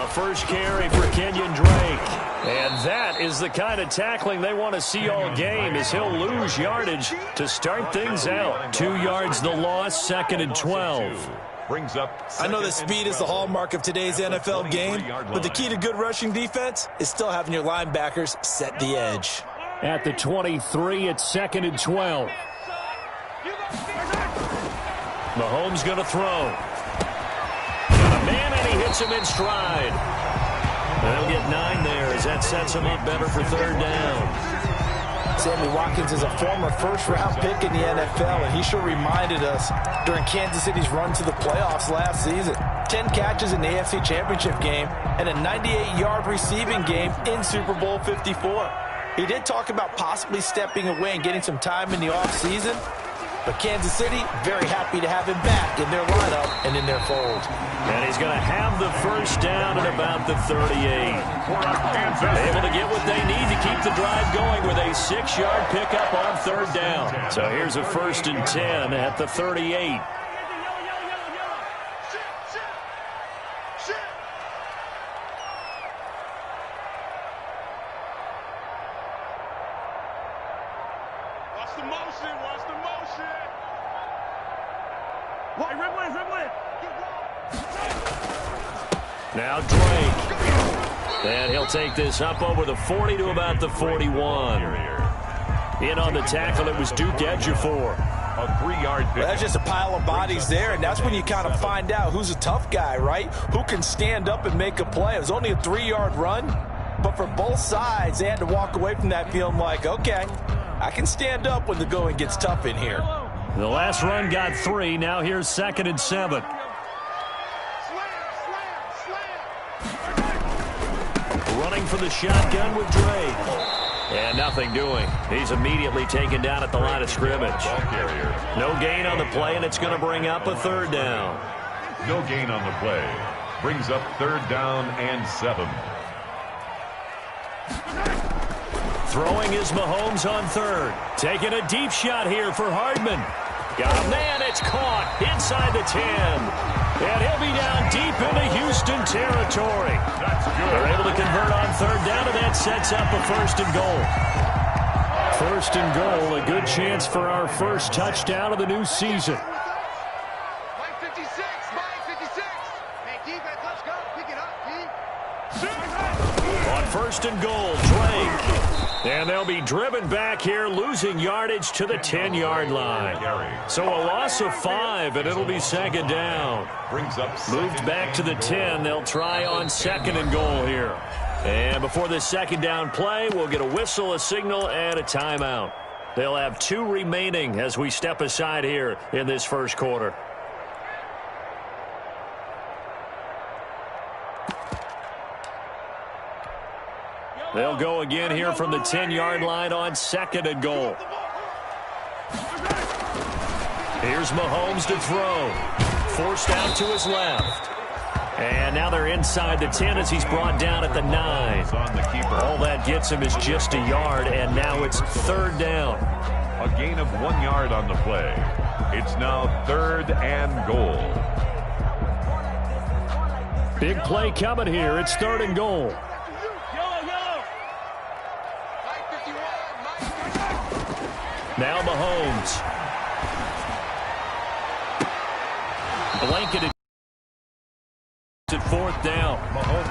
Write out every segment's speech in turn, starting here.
A first carry for Kenyon Drake. And that is the kind of tackling they want to see all game, as he'll lose yardage to start things out. 2 yards the loss, 2nd and 12. Brings up. I know that speed is the hallmark of today's NFL game, but the key to good rushing defense is still having your linebackers set the edge. At the 23, it's 2nd and 12. Mahomes going to throw. Got a man, and he hits him in stride. They'll get 9 there as that sets him up better for 3rd down. Sammy Watkins is a former first-round pick in the NFL, and he sure reminded us during Kansas City's run to the playoffs last season. 10 catches in the AFC Championship game and a 98-yard receiving game in Super Bowl 54. He did talk about possibly stepping away and getting some time in the offseason, but Kansas City very happy to have him back in their lineup and in their fold. And he's going to have the first down at about the 38. Able to get what they need to keep the drive going with a 6-yard pickup on 3rd down. So here's a 1st and 10 at the 38. Watch the motion, watch the motion. Now Drake. And he'll take this up over the 40 to about the 41. In on the tackle, it was Duke Ejiofor. A 3-yard pick. Well, that's just a pile of bodies there, and that's when you kind of find out who's a tough guy, right? Who can stand up and make a play. It was only a 3-yard run, but for both sides, they had to walk away from that feeling like, okay, I can stand up when the going gets tough in here. The last run got 3. Now here's 2nd and 7. Running for the shotgun with Drake. And nothing doing. He's immediately taken down at the line of scrimmage. No gain on the play, and it's going to bring up a 3rd down. No gain on the play. Brings up 3rd down and 7. Throwing is Mahomes on 3rd. Taking a deep shot here for Hardman. Got a man, it's caught inside the 10. And he'll be down deep into Houston territory. That's good. They're able to convert on 3rd down, and that sets up a 1st and goal. 1st and goal, a good chance for our first touchdown of the new season. Mike 56, Mike 56. Hey, defense, let's go. Pick it up, D. On 1st and goal, Drake. And they'll be driven back here, losing yardage to the 10-yard line. So a loss of 5, and it'll be 2nd down. Brings up Moved back to the 10. They'll try on 2nd and goal here. And before this 2nd down play, we'll get a whistle, a signal, and a timeout. They'll have 2 remaining as we step aside here in this first quarter. They'll go again here from the 10-yard line on 2nd and goal. Here's Mahomes to throw. Forced out to his left. And now they're inside the 10 as he's brought down at the 9. on the keeper. All that gets him is just a yard, and now it's 3rd down. A gain of 1 yard on the play. It's now 3rd and goal. Big play coming here. It's 3rd and goal. Now Mahomes. Blanketed at 4th down.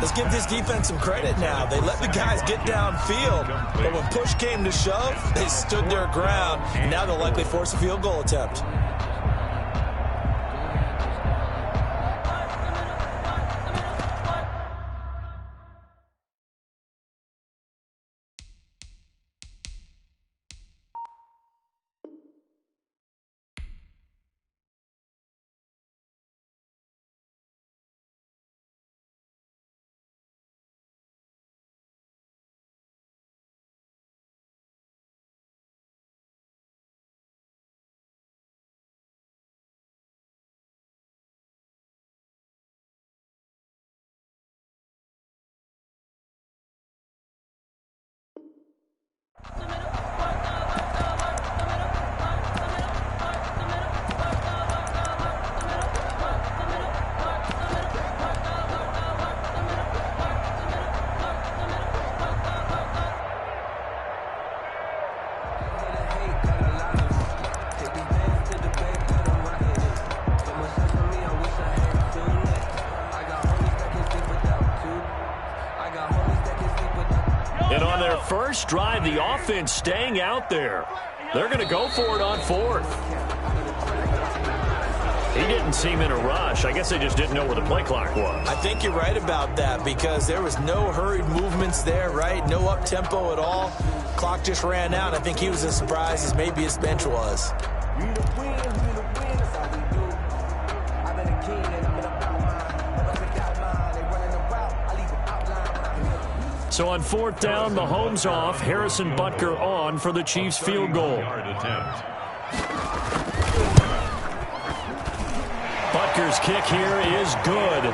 Let's give this defense some credit now. They let the guys get downfield, but when push came to shove, they stood their ground, and now they'll likely force a field goal attempt. first drive, the offense staying out there. They're going to go for it on fourth. He didn't seem in a rush. I guess they just didn't know where the play clock was. I think you're right about that because there was no hurried movements there, right? No up-tempo at all. Clock just ran out. I think he was as surprised as maybe his bench was. So on fourth down, Mahomes off, Harrison Butker on for the Chiefs field goal. Butker's kick here is good.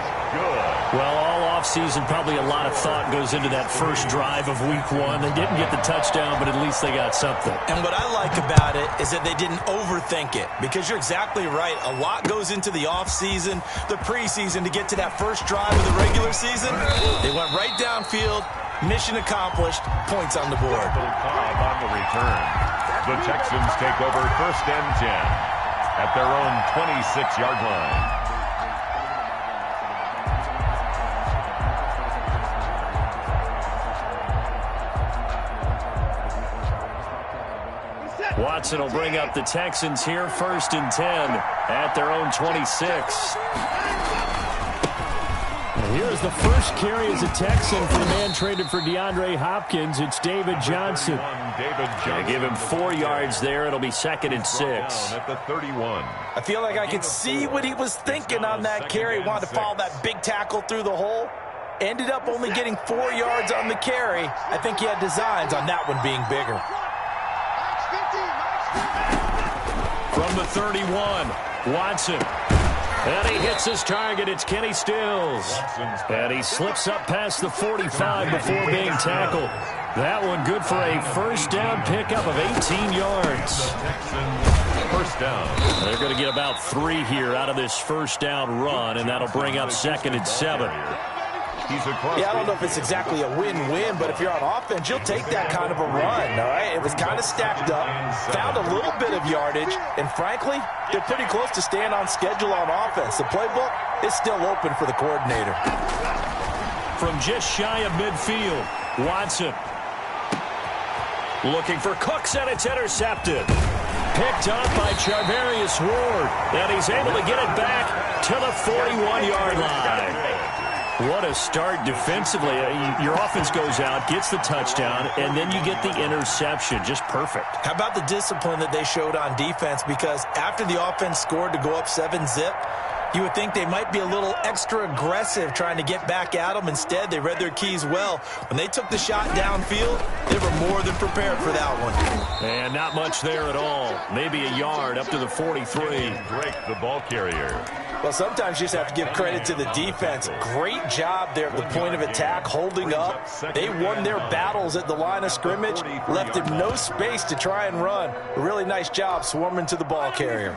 Well, all offseason, probably a lot of thought goes into that first drive of Week 1. They didn't get the touchdown, but at least they got something. And what I like about it is that they didn't overthink it because you're exactly right. A lot goes into the offseason, the preseason to get to that first drive of the regular season. They went right downfield, mission accomplished, points on the board. On the return, the Texans take over first and 10 at their own 26-yard line. Watson will bring up the Texans here, first and 10 at their own 26. Here's the first carry as a Texan for the man traded for DeAndre Hopkins. It's David Johnson. They give him 4 yards there. It'll be second and 6. At the 31. I feel like I could see what he was thinking on that carry. Wanted to follow that big tackle through the hole. Ended up only getting 4 yards on the carry. I think he had designs on that one being bigger. From the 31, Watson. And he hits his target. It's Kenny Stills. And he slips up past the 45 before being tackled. That one good for a first down pickup of 18 yards. First down. They're going to get about 3 here out of this first down run, and that'll bring up second and 7. Yeah, I don't know if it's exactly a win-win, but if you're on offense, you'll take that kind of a run, all right? It was kind of stacked up, found a little bit of yardage, and frankly, they're pretty close to staying on schedule on offense. The playbook is still open for the coordinator. From just shy of midfield, Watson looking for Cooks, and it's intercepted. Picked up by Charvarius Ward, and he's able to get it back to the 41-yard line. What a start defensively. Your offense goes out, gets the touchdown, and then you get the interception. Just perfect. How about the discipline that they showed on defense? Because after the offense scored to go up 7-zip, you would think they might be a little extra aggressive trying to get back at them. Instead, they read their keys well. When they took the shot downfield, they were more than prepared for that one. And not much there at all. Maybe a yard up to the 43. Break the ball carrier. Well, sometimes you just have to give credit to the defense. Great job there at the point of attack, holding up. They won their battles at the line of scrimmage, left him no space to try and run. A really nice job swarming to the ball carrier.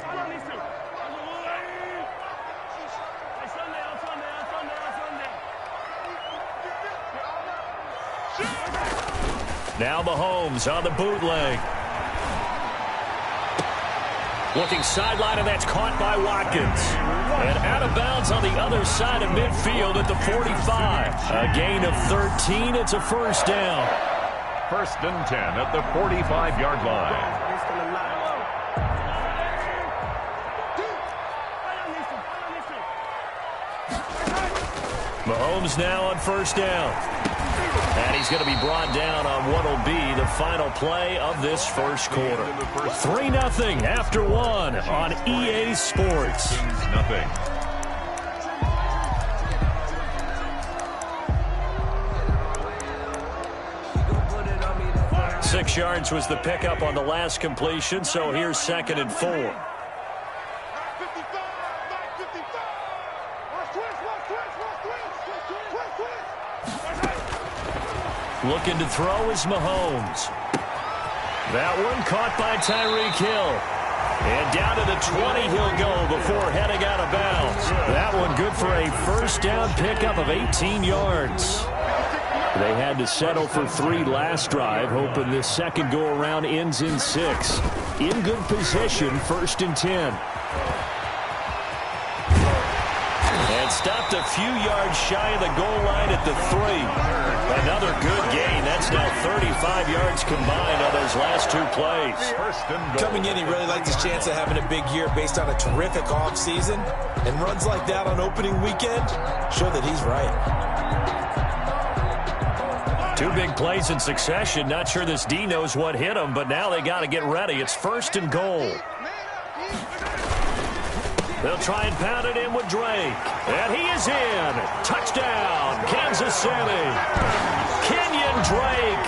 Now Mahomes on the bootleg. Looking sideline, and that's caught by Watkins. And out of bounds on the other side of midfield at the 45. A gain of 13. It's a first down. First and 10 at the 45-yard line. Mahomes now on first down. And he's going to be brought down on what will be the final play of this first quarter. 3-0 after 1 on EA Sports. Nothing. Six yards was the pickup on the last completion, so here's second and 4. Looking to throw is Mahomes. That one caught by Tyreek Hill. And down to the 20 he'll go before heading out of bounds. That one good for a first down pickup of 18 yards. They had to settle for 3 last drive, hoping this second go-around ends in 6. In good position, first and 10. And stopped a few yards shy of the goal line at the 3. Another good gain. That's now 35 yards combined on those last two plays. First and goal. Coming in, he really liked his chance of having a big year based on a terrific offseason. And runs like that on opening weekend show that he's right. Two big plays in succession. Not sure this D knows what hit him, but now they got to get ready. It's first and goal. They'll try and pound it in with Drake. And he is in. Touchdown, Kansas City. Kenyon Drake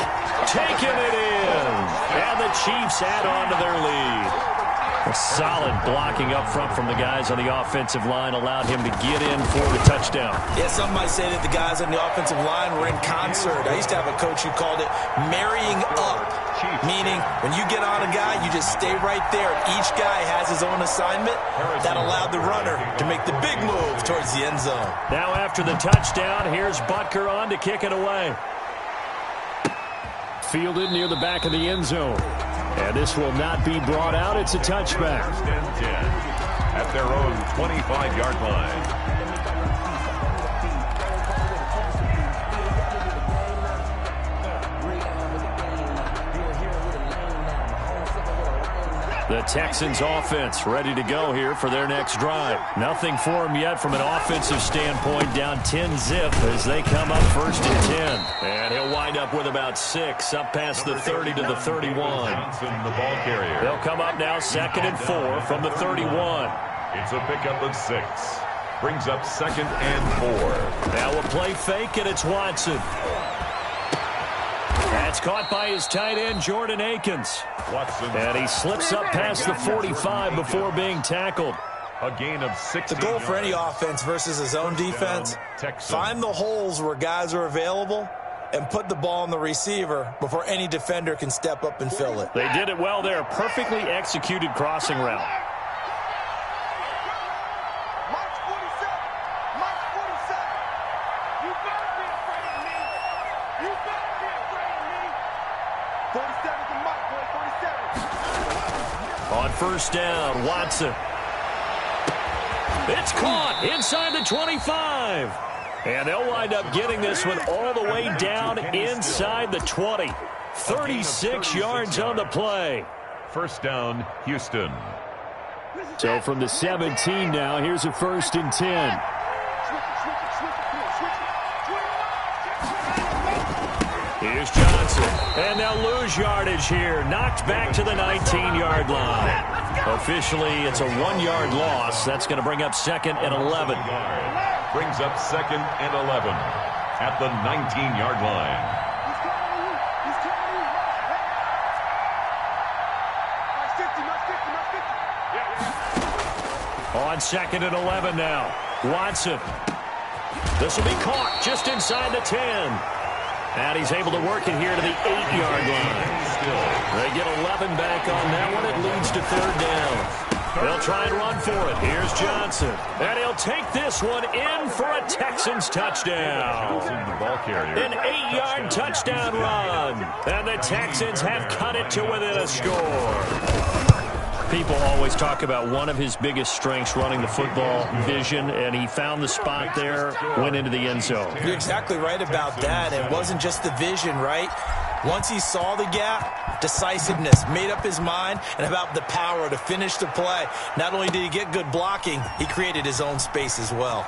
taking it in. And the Chiefs add on to their lead. A solid blocking up front from the guys on the offensive line allowed him to get in for the touchdown. Yeah, some might say that the guys on the offensive line were in concert. I used to have a coach who called it marrying up, meaning when you get on a guy, you just stay right there. Each guy has his own assignment. That allowed the runner to make the big move towards the end zone. Now after the touchdown, here's Butker on to kick it away. Fielded near the back of the end zone. And this will not be brought out. It's a touchback. First and 10 at their own 25-yard line. The Texans offense ready to go here for their next drive. Nothing for them yet from an offensive standpoint, down 10-zip as they come up first and 10. And he'll wind up with about 6 up past the 30 to the 31. Johnson, the ball carrier. They'll come up now 2nd and 4 from the 31. It's a pickup of 6. Brings up 2nd and 4. Now a play fake, and it's Watson. That's caught by his tight end, Jordan Akins. Watson. And he slips up past the 45 before being tackled. A gain of 6. The goal for any offense versus his own defense, find the holes where guys are available and put the ball on the receiver before any defender can step up and fill it. They did it well there. Perfectly executed crossing route. On first down, Watson. It's caught inside the 25. And they'll wind up getting this one all the way down inside the 20. 36 yards on the play. First down, Houston. So from the 17 now, here's a first and 10. Here's Johnson. And they'll lose yardage here. Knocked back to the 19-yard line. Officially, it's a 1-yard loss. That's going to bring up 2nd and 11. Brings up 2nd and 11 at the 19-yard line. On 2nd and 11 now. Watson. This will be caught just inside the 10. And he's able to work it here to the 8-yard line. They get 11 back on that one. It leads to 3rd down. They'll try and run for it. Here's Johnson. And he'll take this one in for a Texans touchdown. An 8-yard touchdown run. And the Texans have cut it to within a score. People always talk about one of his biggest strengths running the football, vision, and he found the spot there, went into the end zone. You're exactly right about that. It wasn't just the vision, right? Once he saw the gap, decisiveness, made up his mind, and about the power to finish the play. Not only did he get good blocking, he created his own space as well.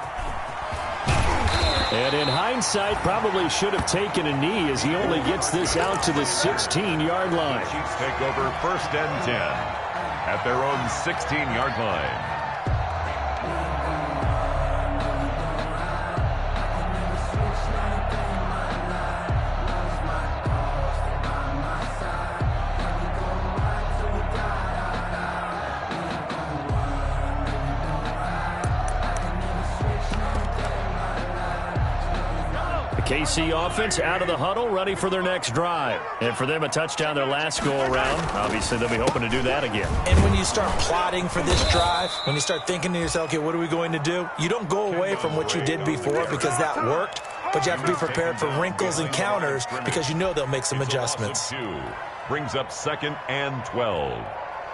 And in hindsight, probably should have taken a knee as he only gets this out to the 16-yard line. Chiefs take over 1st and 10. At their own 16-yard line. KC offense out of the huddle, ready for their next drive. And for them, a touchdown their last go-around. Obviously, they'll be hoping to do that again. And when you start plotting for this drive, when you start thinking to yourself, okay, what are we going to do? You don't go away from what you did before because that worked, but you have to be prepared for wrinkles and counters because you know they'll make some adjustments. Brings up 2nd and 12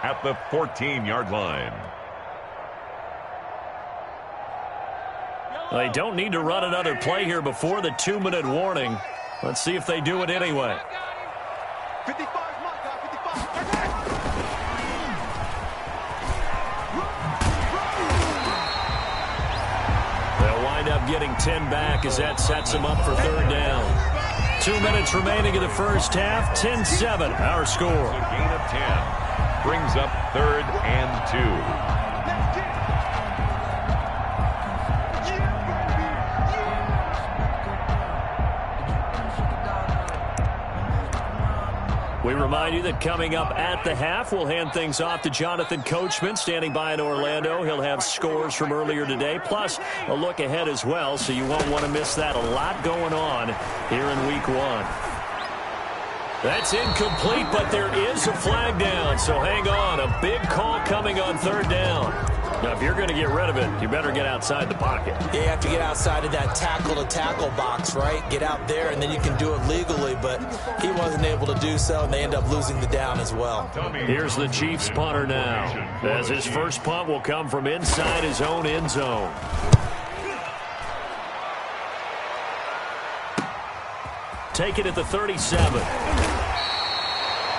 at the 14-yard line. They don't need to run another play here before the 2-minute warning. Let's see if they do it anyway. 55 is my guy, 55. They'll wind up getting 10 back as that sets them up for third down. 2 minutes remaining in the first half. 10-7, our score. A gain of 10. Brings up third and 2. We remind you that coming up at the half, we'll hand things off to Jonathan Coachman, standing by in Orlando. He'll have scores from earlier today, plus a look ahead as well, so you won't want to miss that. A lot going on here in Week 1. That's incomplete, but there is a flag down, so hang on. A big call coming on third down. Now, if you're going to get rid of it, you better get outside the pocket. Yeah, you have to get outside of that tackle-to-tackle box, right? Get out there, and then you can do it legally, but he wasn't able to do so, and they end up losing the down as well. Here's the Chiefs punter now, as his first punt will come from inside his own end zone. Take it at the 37.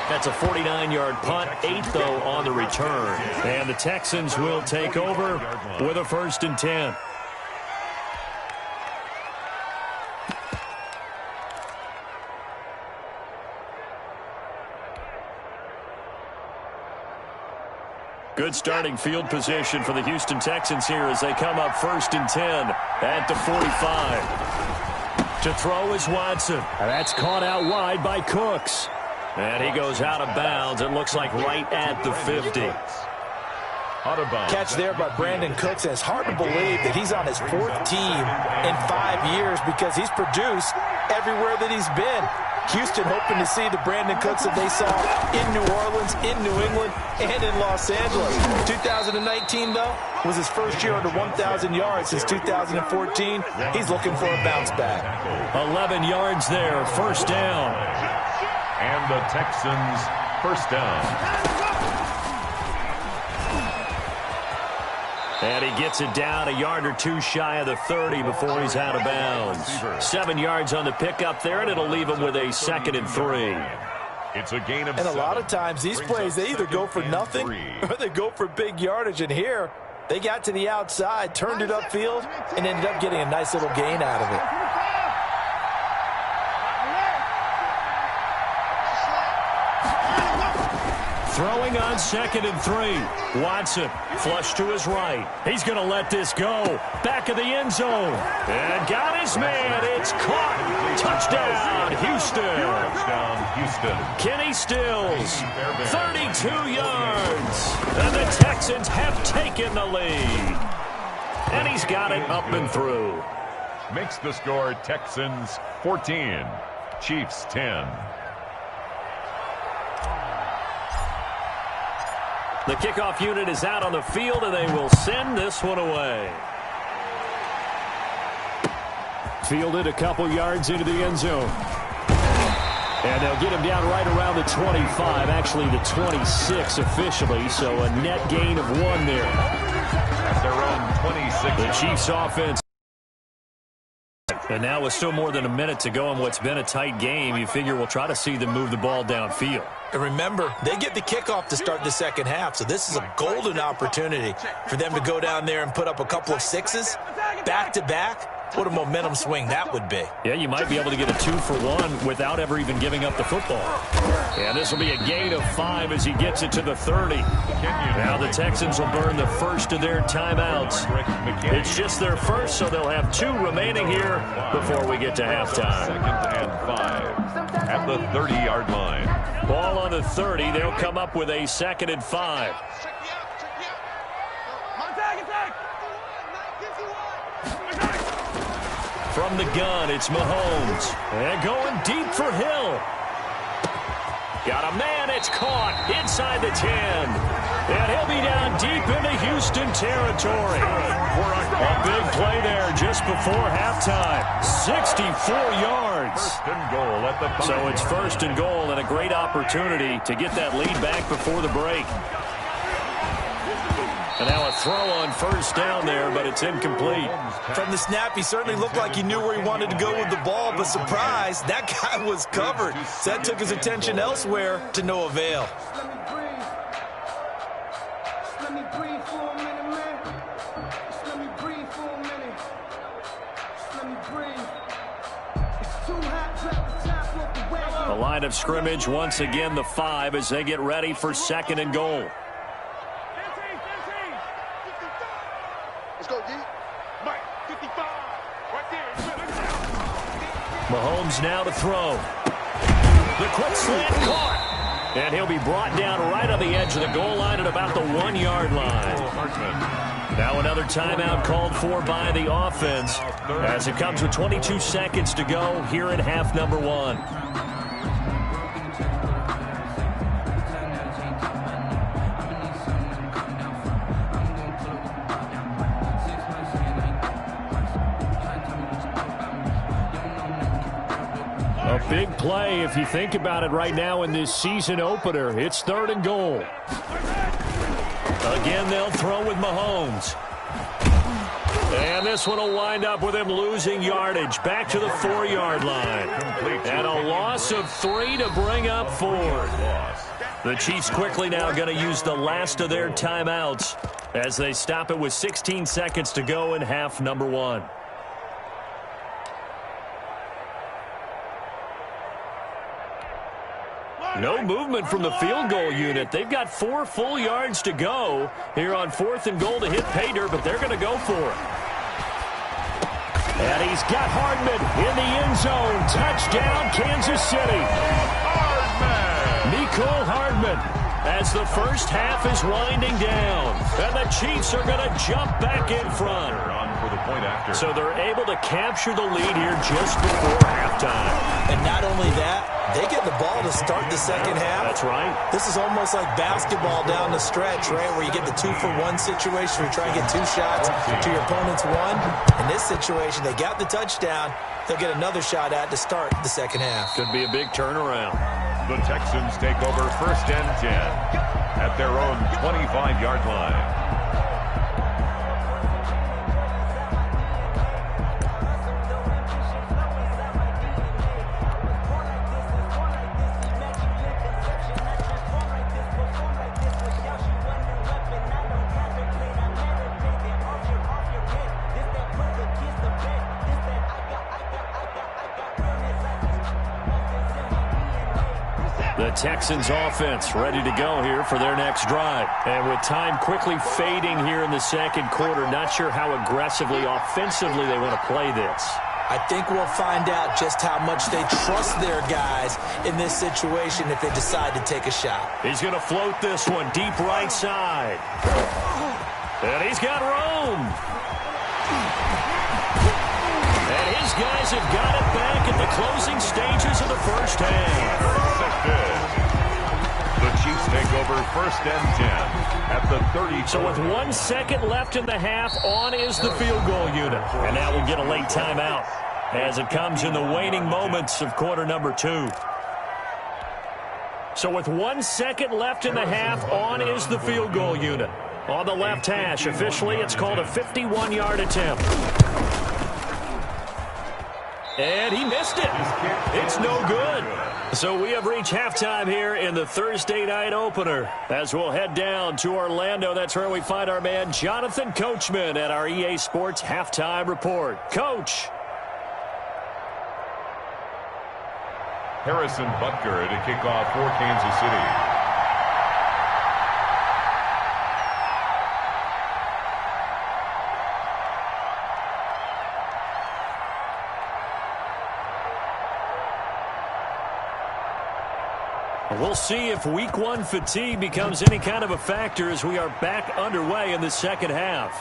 That's a 49-yard punt, 8 though on the return. And the Texans will take over with a 1st and 10. Good starting field position for the Houston Texans here as they come up 1st and 10 at the 45. To throw is Watson. And that's caught out wide by Cooks. And he goes out of bounds. It looks like right at the 50. Out of bounds. Catch there by Brandon Cooks, and it's hard to believe that he's on his 4th team in 5 years because he's produced everywhere that he's been. Houston hoping to see the Brandon Cooks that they saw in New Orleans, in New England, and in Los Angeles. 2019, though, was his first year under 1,000 yards since 2014. He's looking for a bounce back. 11 yards there, 1st down. And the Texans, 1st down. And he gets it down a yard or two shy of the 30 before he's out of bounds. 7 yards on the pickup there, and it'll leave him with a 2nd and 3. It's a gain of 7. And a lot of times these plays, they either go for nothing or they go for big yardage. And here, they got to the outside, turned it upfield, and ended up getting a nice little gain out of it. Throwing on 2nd and 3. Watson, flush to his right. He's going to let this go. Back of the end zone. And got his man. It's caught. Touchdown, Houston. Touchdown, Houston. Kenny Stills, 32 yards. And the Texans have taken the lead. And he's got it up and through. Makes the score Texans 14, Chiefs 10. The kickoff unit is out on the field, and they will send this one away. Fielded a couple yards into the end zone. And they'll get him down right around the 25, actually the 26 officially, so a net gain of 1 there. At their own 26. The Chiefs offense. And now with still more than a minute to go in what's been a tight game, you figure we'll try to see them move the ball downfield. And remember, they get the kickoff to start the second half, so this is a golden opportunity for them to go down there and put up a couple of 6s back-to-back. What a momentum swing that would be. Yeah, you might be able to get a 2-for-1 without ever even giving up the football. And this will be a gain of 5 as he gets it to the 30. Now the Texans will burn the first of their timeouts. It's just their first, so they'll have 2 remaining here before we get to halftime. 2nd and 5 at the 30-yard line. Ball on the 30. They'll come up with a 2nd and 5. From the gun, it's Mahomes. And going deep for Hill. Got a man, it's caught inside the 10. And he'll be down deep into Houston territory. A big play there just before halftime. 64 yards. First and goal at the 5. So it's 1st and goal and a great opportunity to get that lead back before the break. And now a throw on first down there, but it's incomplete. From the snap, he certainly looked like he knew where he wanted to go with the ball, but surprise, that guy was covered. So that took his attention elsewhere to no avail. The line of scrimmage, once again, the 5 as they get ready for second and goal. Let's go, D. Mike, 55. Right there. Mahomes now to throw. The quick slant caught. And he'll be brought down right on the edge of the goal line at about the 1-yard line. Now another timeout called for by the offense as it comes with 22 seconds to go here in half number 1. A big play if you think about it right now in this season opener. It's third and goal. Again, they'll throw with Mahomes. And this one will wind up with him losing yardage back to the 4-yard line. And a loss of 3 to bring up 4. The Chiefs quickly now going to use the last of their timeouts as they stop it with 16 seconds to go in half number 1. No movement from the field goal unit. They've got 4 full yards to go here on 4th and goal to hit pay dirt, but they're going to go for it. And he's got Hardman in the end zone. Touchdown, Kansas City. Mecole Hardman as the first half is winding down. And the Chiefs are going to jump back in front. So they're able to capture the lead here just before halftime. And not only that, they get the ball to start the second half. That's right. This is almost like basketball down the stretch, right, where you get the 2-for-1 situation where you try and get 2 shots to your opponent's 1. In this situation, they got the touchdown. They'll get another shot at to start the second half. Could be a big turnaround. The Texans take over first and 10 at their own 25-yard line. The Texans offense ready to go here for their next drive. And with time quickly fading here in the second quarter, not sure how aggressively, offensively they want to play this. I think we'll find out just how much they trust their guys in this situation if they decide to take a shot. He's going to float this one deep right side. And he's got room. And his guys have got it back at the closing stages of the first half. The Chiefs take over first and 10 at the 30. So with 1 second left in the half, on is the field goal unit. And now we'll get a late timeout as it comes in the waning moments of quarter number 2. So with 1 second left in the half, on is the field goal unit. On the left hash, officially it's called a 51-yard attempt. And he missed it. It's no good. So we have reached halftime here in the Thursday night opener. As we'll head down to Orlando, that's where we find our man Jonathan Coachman at our EA Sports Halftime Report. Coach. Harrison Butker to kick off for Kansas City. We'll see if Week 1 fatigue becomes any kind of a factor as we are back underway in the second half.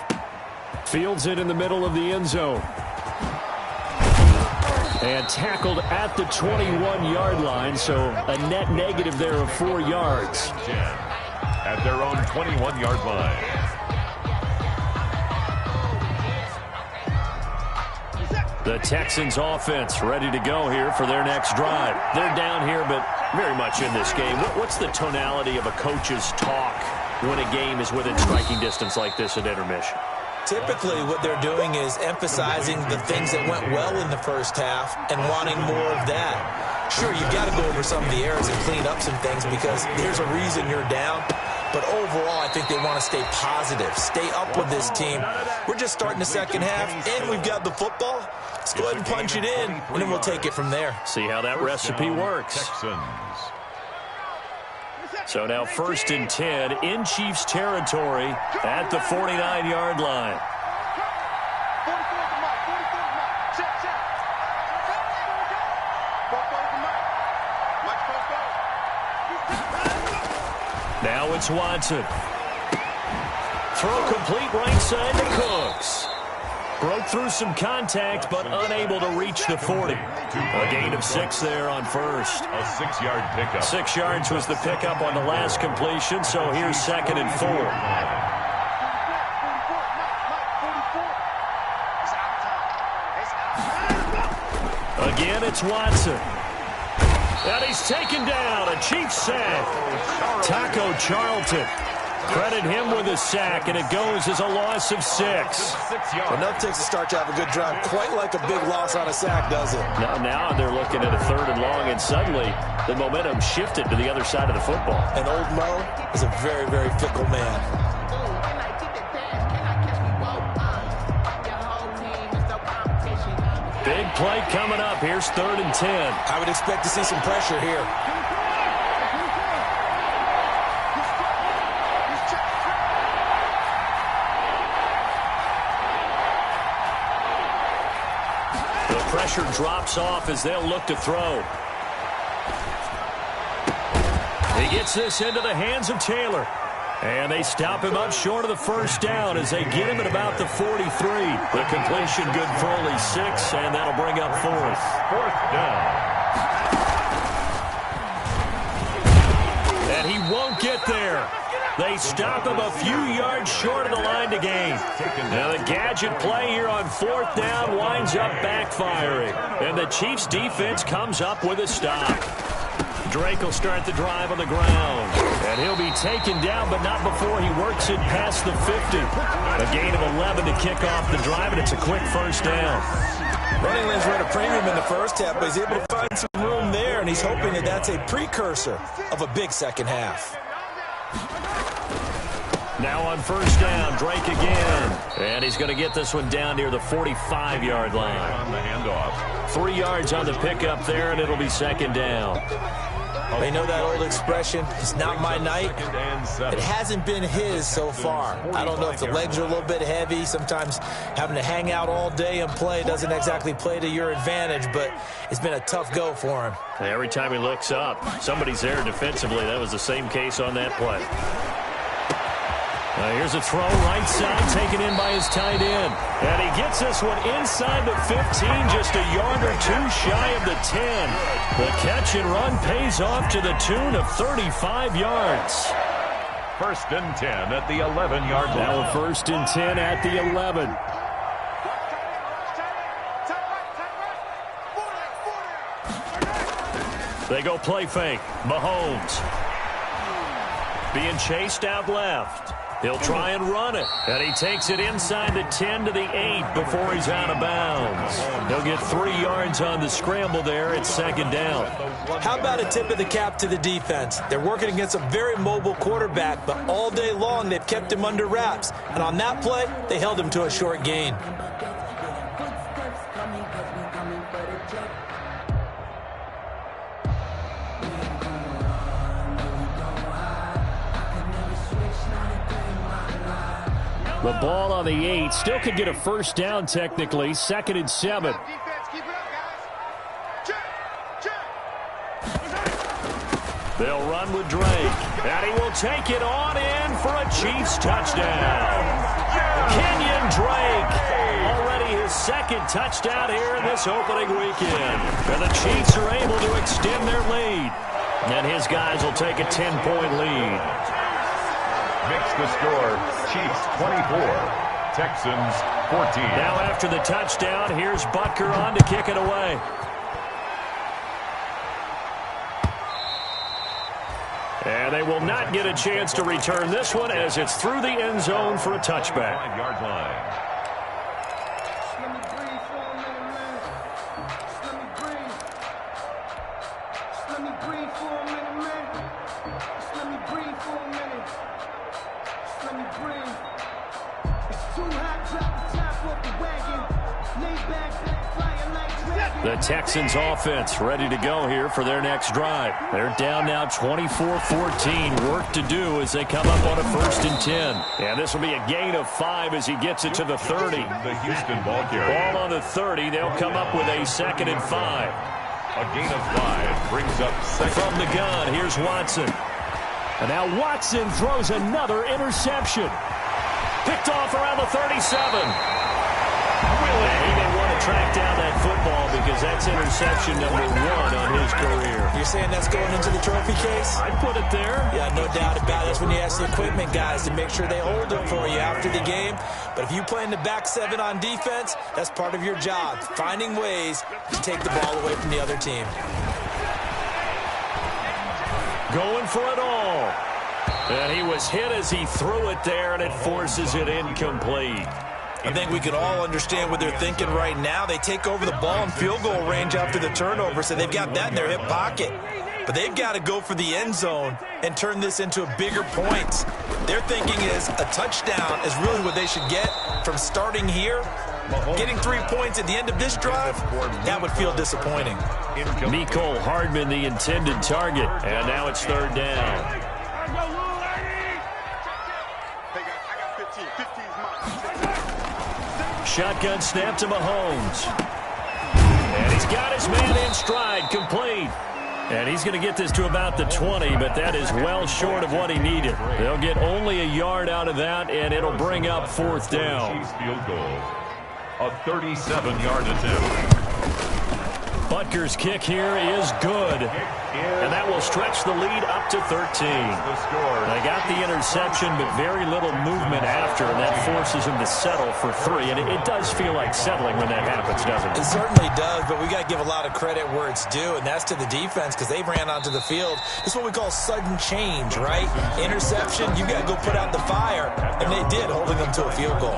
Fields it in the middle of the end zone. And tackled at the 21-yard line, so a net negative there of 4 yards. At their own 21-yard line. The Texans offense ready to go here for their next drive. They're down here, but very much in this game. What's the tonality of a coach's talk when a game is within striking distance like this at intermission? Typically, what they're doing is emphasizing the things that went well in the first half and wanting more of that. Sure, you've got to go over some of the errors and clean up some things because there's a reason you're down. But overall, I think they want to stay positive, stay up with this team. We're just starting the second half, and we've got the football. Let's go ahead and punch it in, and then we'll take it from there. See how that recipe works. So now 1st and 10 in Chiefs territory at the 49-yard line. Now it's Watson. Throw complete right side to Cooks. Broke through some contact, but unable to reach the 40. A gain of 6 there on first. A 6-yard pickup. 6 yards was the pickup on the last completion, so here's 2nd and 4. Again, it's Watson. And he's taken down. A Chiefs sack. Taco Charlton. Credit him with a sack, and it goes as a loss of 6. Enough takes to start to have a good drive. Quite like a big loss on a sack, does it? Now they're looking at a 3rd and long, and suddenly the momentum shifted to the other side of the football. And old Mo is a very, very fickle man. Big play coming up. Here's 3rd and 10. I would expect to see some pressure here. Pressure drops off as they'll look to throw. He gets this into the hands of Taylor. And they stop him up short of the 1st down as they get him at about the 43. The completion good for only 6, and that'll bring up 4th. 4th down. And he won't get there. They stop him a few yards short of the line to gain. Now the gadget play here on 4th down winds up backfiring. And the Chiefs defense comes up with a stop. Drake will start the drive on the ground. And he'll be taken down, but not before he works it past the 50. A gain of 11 to kick off the drive, and it's a quick 1st down. Running lanes were at a premium in the first half, but he's able to find some room there, and he's hoping that that's a precursor of a big second half. Now on 1st down, Drake again. And he's going to get this one down near the 45-yard line. On the handoff. 3 yards on the pickup there, and it'll be 2nd down. They know that old expression, it's not my night. It hasn't been his so far. I don't know if the legs are a little bit heavy. Sometimes having to hang out all day and play doesn't exactly play to your advantage, but it's been a tough go for him. Every time he looks up, somebody's there defensively. That was the same case on that play. Here's a throw right side taken in by his tight end. And he gets this one inside the 15, just a yard or 2 shy of the 10. The catch and run pays off to the tune of 35 yards. 1st and 10 at the 11-yard line. Now 1st and 10 at the 11. They go play fake. Mahomes being chased out left. He'll try and run it. And he takes it inside the 10 to the 8 before he's out of bounds. He'll get 3 yards on the scramble there. It's 2nd down. How about a tip of the cap to the defense? They're working against a very mobile quarterback, but all day long they've kept him under wraps. And on that play, they held him to a short gain. The ball on the 8. Still could get a 1st down technically. 2nd and 7. They'll run with Drake. And he will take it on in for a Chiefs touchdown. Kenyon Drake. Already his 2nd touchdown here in this opening weekend. And the Chiefs are able to extend their lead. And his guys will take a 10-point lead. Makes the score Chiefs 24, Texans 14. Now after the touchdown, here's Butker on to kick it away. And And they will not get a chance to return this one as it's through the end zone for a touchback. 5-yard line. The Texans offense ready to go here for their next drive. They're down now 24-14. Work to do as they come up on a 1st and 10. And this will be a gain of 5 as he gets it to the 30. The Houston ball carrier. Ball on the 30. They'll come up with a 2nd and 5. A gain of 5 brings up 2nd. From the gun, here's Watson. And now Watson throws another interception. Picked off around the 37. He may want to track down that football because that's interception number 1 on his career. You're saying that's going into the trophy case? I'd put it there. Yeah, no doubt about it. That's when you ask the equipment guys to make sure they hold it for you after the game. But if you play in the back 7 on defense, that's part of your job, finding ways to take the ball away from the other team. Going for it all. And he was hit as he threw it there, and it forces it incomplete. I think we can all understand what they're thinking right now. They take over the ball in field goal range after the turnover, so they've got that in their hip pocket. But they've got to go for the end zone and turn this into a bigger points. Their thinking is a touchdown is really what they should get from starting here. Getting 3 points at the end of this drive, that would feel disappointing. Mecole Hardman, the intended target, and now it's 3rd down. Shotgun snap to Mahomes. And he's got his man in stride, complete. And he's going to get this to about the 20, but that is well short of what he needed. They'll get only a yard out of that, and it'll bring up 4th down. Field goal. A 37-yard attempt. Butker's kick here is good. And that will stretch the lead up to 13. They got the interception, but very little movement after, and that forces them to settle for 3. And it does feel like settling when that happens, doesn't it? It certainly does, but we got to give a lot of credit where it's due, and that's to the defense because they ran onto the field. This is what we call sudden change, right? Interception, you got to go put out the fire, and they did, holding them to a field goal.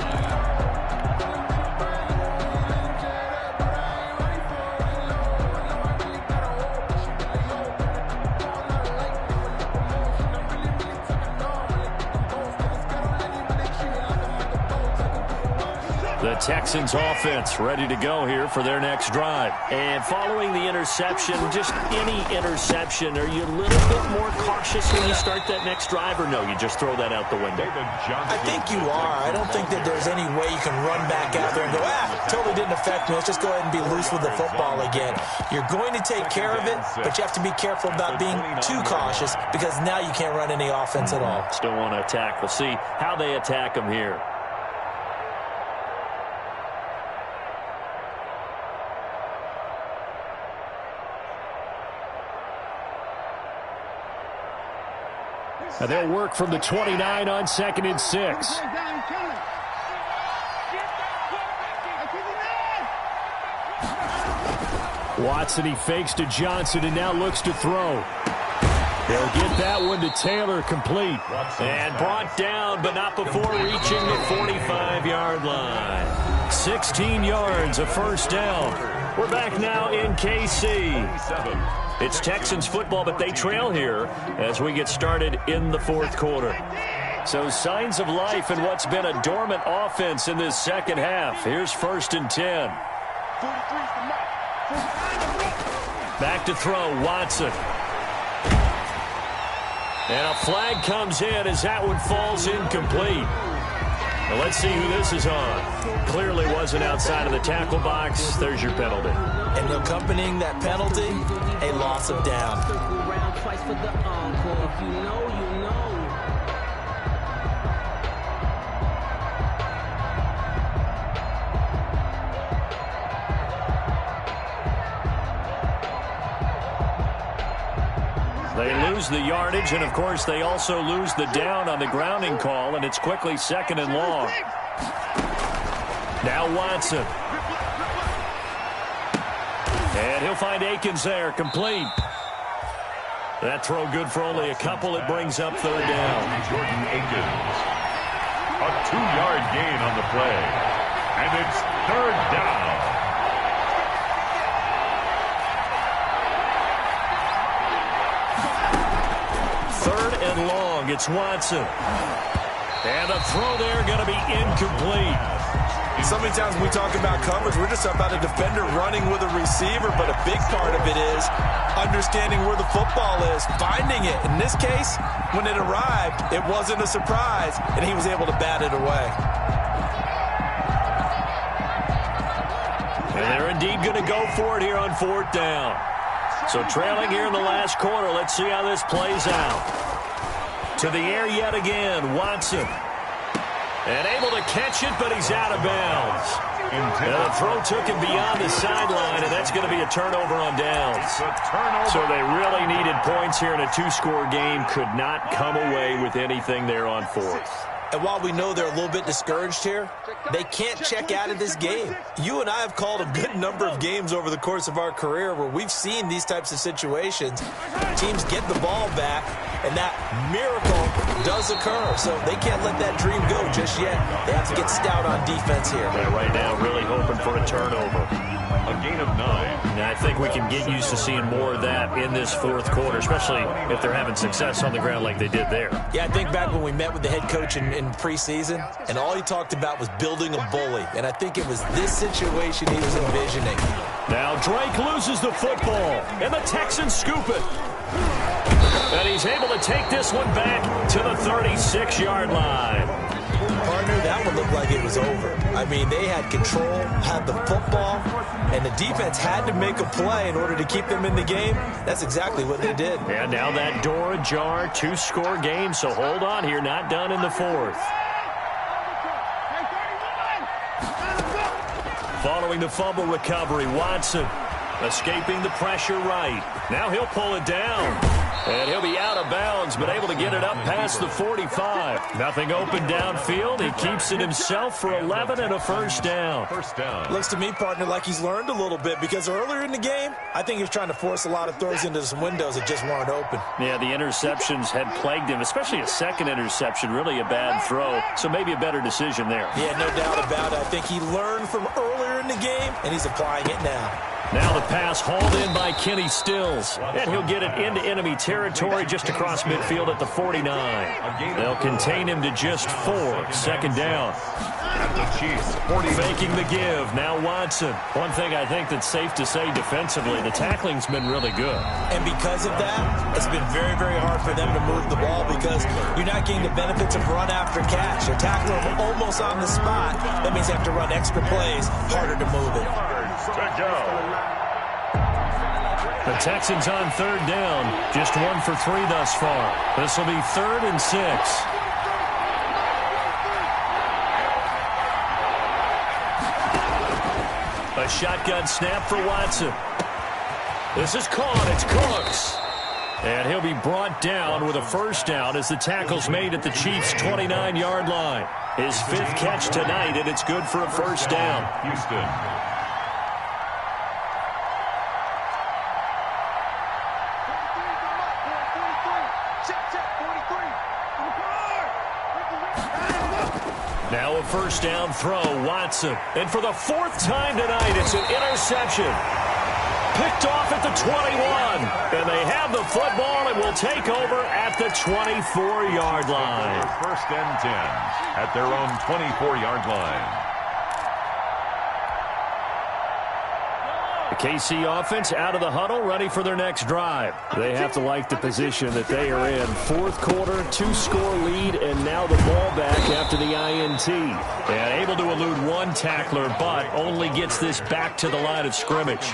The Texans offense ready to go here for their next drive. And following the interception, just any interception, are you a little bit more cautious when you start that next drive, or no, you just throw that out the window? I think you are. I don't think that there's any way you can run back out there and go, totally didn't affect me. Let's just go ahead and be loose with the football again. You're going to take care of it, but you have to be careful about being too cautious because now you can't run any offense at all. Still want to attack. We'll see how they attack them here. And they'll work from the 29 on 2nd and 6. Watson, he fakes to Johnson and now looks to throw. They'll get that one to Taylor, complete. And brought down, but not before reaching the 45-yard line. 16 yards, a 1st down. We're back now in KC. It's Texans football, but they trail here as we get started in the 4th quarter. So signs of life in what's been a dormant offense in this 2nd half. Here's 1st and 10. Back to throw, Watson. And a flag comes in as that one falls incomplete. Now let's see who this is on. Clearly wasn't outside of the tackle box. There's your penalty. And accompanying that penalty, a loss of down. They lose the yardage, and of course they also lose the down on the grounding call, and it's quickly 2nd and long. Now Watson. And he'll find Akins there, complete. That throw good for only a couple. It brings up third down. Jordan Akins. A 2-yard gain on the play. And it's third down. Third and long. It's Watson. And the throw there going to be incomplete. So many times when we talk about coverage, we're just about a defender running with a receiver, but a big part of it is understanding where the football is, finding it. In this case, when it arrived, it wasn't a surprise, and he was able to bat it away. And they're indeed going to go for it here on fourth down. So trailing here in the last quarter, let's see how this plays out. To the air yet again, Watson. And able to catch it, but he's out of bounds. And the throw took him beyond the sideline, and that's going to be a turnover on downs. So they really needed points here in a two-score game. Could not come away with anything there on fourth. And while we know they're a little bit discouraged here, they can't check out of this game. You and I have called a good number of games over the course of our career where we've seen these types of situations. Teams get the ball back, and that miracle does occur. So they can't let that dream go just yet. They have to get stout on defense here. Yeah, right now, really hoping for a turnover. A gain of 9. And I think we can get used to seeing more of that in this fourth quarter, especially if they're having success on the ground like they did there. Yeah, I think back when we met with the head coach in preseason, and all he talked about was building a bully. And I think it was this situation he was envisioning. Now Drake loses the football, and the Texans scoop it. And he's able to take this one back to the 36-yard line. Partner, that one looked like it was over. I mean, they had control, had the football, and the defense had to make a play in order to keep them in the game. That's exactly what they did. And now that door ajar, two-score game, so hold on here, not done in the fourth. Following the fumble recovery, Watson escaping the pressure right. Now he'll pull it down. And he'll be out of bounds, but able to get it up past the 45. Nothing open downfield. He keeps it himself for 11 and a first down. Looks to me, partner, like he's learned a little bit because earlier in the game, I think he was trying to force a lot of throws into some windows that just weren't open. Yeah, the interceptions had plagued him, especially a second interception, really a bad throw. So maybe a better decision there. Yeah, no doubt about it. I think he learned from earlier in the game, and he's applying it now. Now the pass hauled in by Kenny Stills. And he'll get it into enemy territory just across midfield at the 49. They'll contain him to just 4. Second down. The Chiefs, 40. Faking the give. Now Watson. One thing I think that's safe to say defensively, the tackling's been really good. And because of that, it's been very, very hard for them to move the ball because you're not getting the benefits of run after catch. You're tackling them almost on the spot. That means they have to run extra plays, harder to move it. To go. The Texans on third down. Just 1 for 3 thus far. This will be 3rd and 6. A shotgun snap for Watson. This is caught. It's Cooks. And he'll be brought down with a first down as the tackle's made at the Chiefs' 29-yard line. His 5th catch tonight, and it's good for a first down. Houston. Now a first down throw, Watson. And for the 4th time tonight, it's an interception. Picked off at the 21. And they have the football and will take over at the 24-yard line. First and 10 at their own 24-yard line. The KC offense out of the huddle, ready for their next drive. They have to like the position that they are in. 4th quarter, 2-score lead, and now the ball back after the INT. And able to elude one tackler, but only gets this back to the line of scrimmage.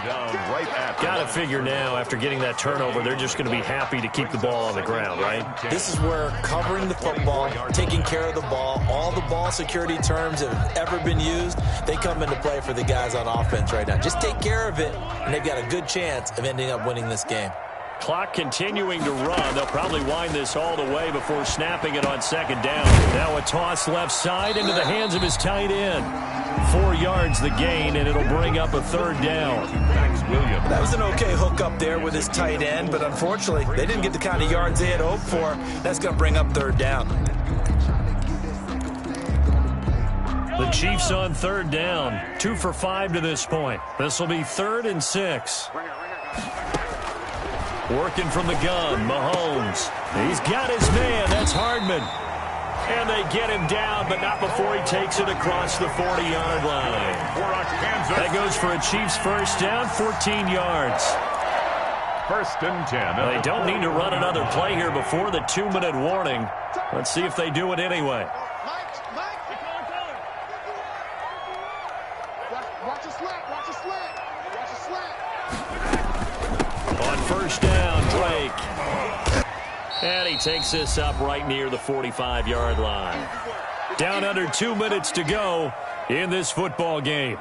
Got to figure now, after getting that turnover, they're just going to be happy to keep the ball on the ground, right? This is where covering the football, taking care of the ball, all the ball security terms that have ever been used, they come into play for the guys on offense right now. Just take care of it, and they've got a good chance of ending up winning this game. Clock continuing to run. They'll probably wind this all the way before snapping it on second down. Now a toss left side into the hands of his tight end. 4 yards the gain, and it'll bring up a third down. Williams. That was an okay hook up there with his tight end, but unfortunately, they didn't get the kind of yards they had hoped for. That's going to bring up third down. The Chiefs on third down. 2 for 5 to this point. This will be 3rd and 6. Working from the gun, Mahomes. He's got his man. That's Hardman. And they get him down, but not before he takes it across the 40-yard line. That goes for a Chiefs first down, 14 yards. 1st and 10. They don't need to run another play here before the 2-minute warning. Let's see if they do it anyway. Watch a slant, watch a slant, watch a slant. On first down, Drake. And he takes this up right near the 45-yard line. Down under 2 minutes to go in this football game.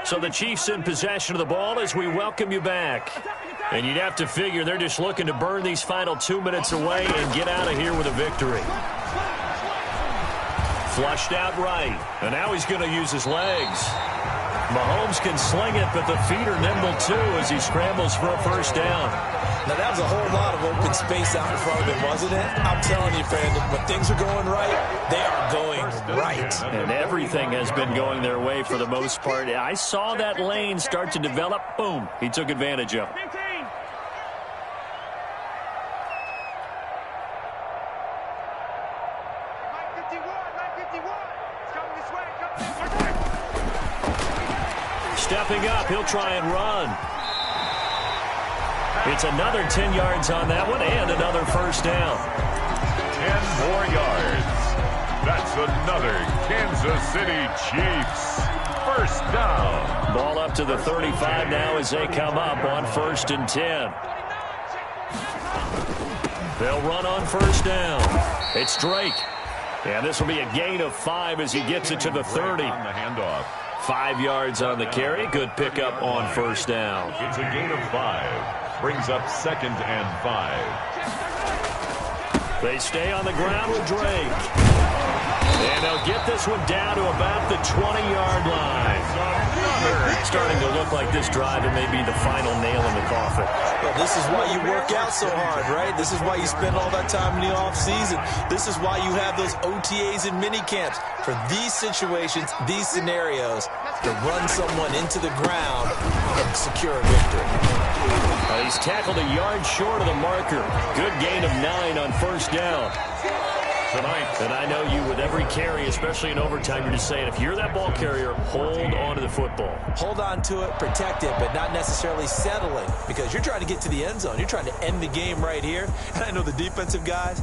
So the Chiefs in possession of the ball as we welcome you back. And you'd have to figure they're just looking to burn these final 2 minutes away and get out of here with a victory. Flushed out right. And now he's going to use his legs. Mahomes can sling it, but the feet are nimble too as he scrambles for a first down. Now, that was a whole lot of open space out in front of him, wasn't it? I'm telling you, Brandon, when things are going right, they are going right. And everything has been going their way for the most part. I saw that lane start to develop. Boom. He took advantage of it. Stepping up, he'll try and run. It's another 10 yards on that one and another first down. 10 more yards. That's another Kansas City Chiefs first down. Ball up to the 35 now as they come up on 1st and 10. They'll run on first down. It's Drake. And this will be a gain of 5 as he gets it to the 30. On the handoff. 5 yards on the carry. Good pickup on first down. It's a gain of 5. Brings up 2nd and 5. They stay on the ground with Drake. And they'll get this one down to about the 20-yard line. Starting to look like this drive, it may be the final nail in the coffin. Well, this is why you work out so hard, right? This is why you spend all that time in the offseason. This is why you have those OTAs and mini camps. For these situations, these scenarios, to run someone into the ground and secure a victory. He's tackled a yard short of the marker. Good gain of 9 on first down. Tonight. And I know you, with every carry, especially in overtime, you're just saying, if you're that ball carrier, hold on to the football. Hold on to it, protect it, but not necessarily settling, because you're trying to get to the end zone. You're trying to end the game right here. And I know the defensive guys,